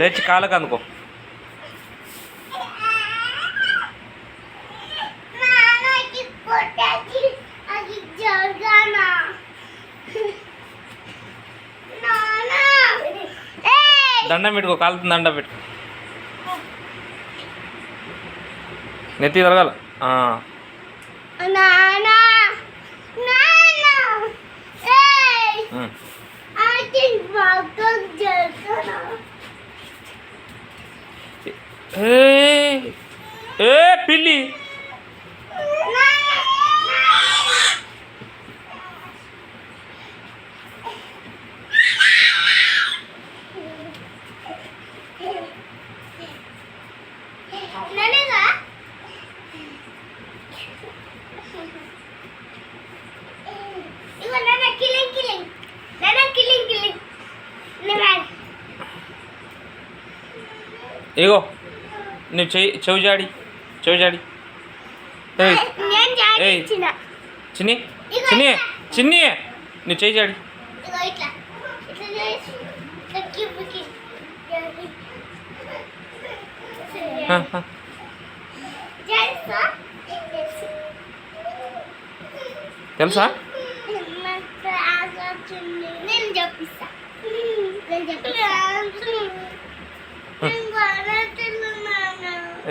తెచ్చి కాళ్ళకు అందుకో. దండం పెట్టుకో, కాలుతో దండం పెట్టుకో. నెత్తి తరగాల. ఏ పిల్లి ఇగో నువ్వు చెవి జాడి చిన్ని చిన్ని చిన్ని నువ్వు చెయ్యి జాడి. తెలుసా?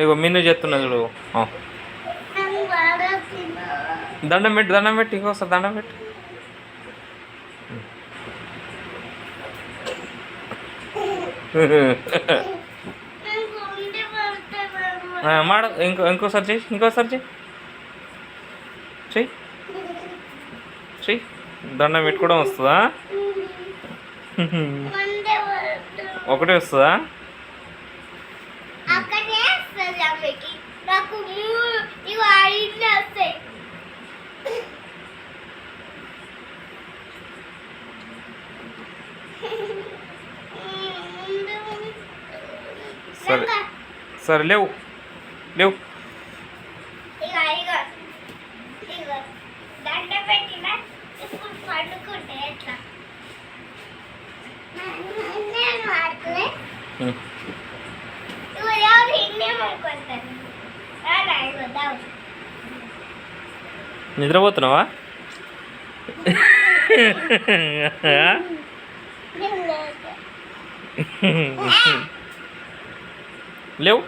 ఇగో మిన్ను చెప్తున్నా చూడు. దండం పెట్టి ఇంకోసారి దండం పెట్టి. మాడ ఇంకోసారి చెయ్యి. దండం పెట్టుకోవడం వస్తుందా? ఒకటే వస్తుందా? సరే లేవు. నిద్రపోతున్నావా? లేవు.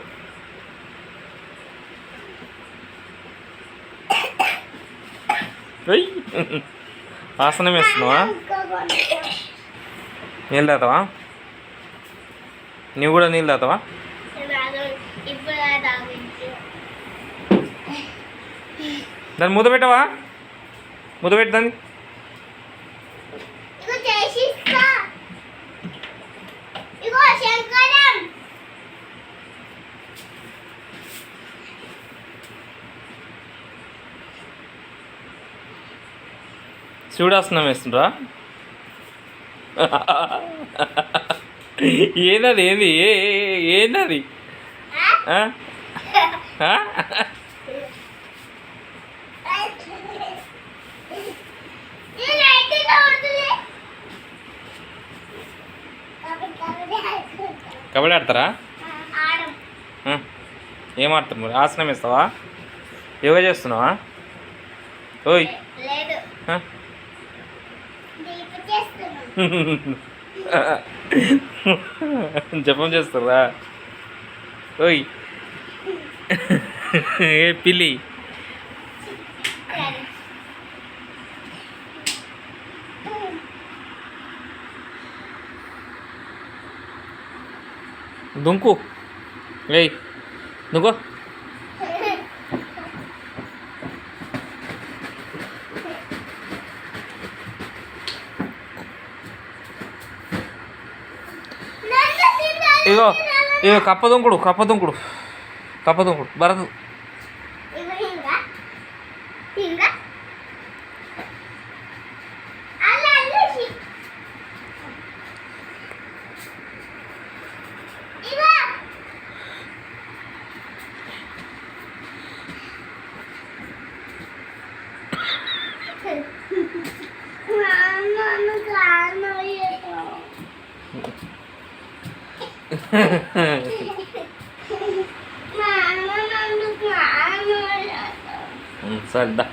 ఆసనం వేస్తున్నావా? నీళ్ళు తాగుతావా? నువ్వు కూడా నీళ్ళు తాగుతావా? దాన్ని మూత పెట్టవా? మూత పెట్టి దాన్ని. శివుడాసనం వేస్తుండ్రా? ఏందది? ఏందది? కబడ్డీ ఆడతారా? ఏం ఆడతారు మరి? ఆసనం వేస్తావా? యోగా చేస్తున్నావా? ఓయ్ జపం చేస్తారా? ఓయ్ ఏ పిల్లి దుంకు. ఏయ్ నువ్వు ఇగో కప్పదుంకుడు భరత్. మా అమ్మ నన్ను కాదు. సరే దా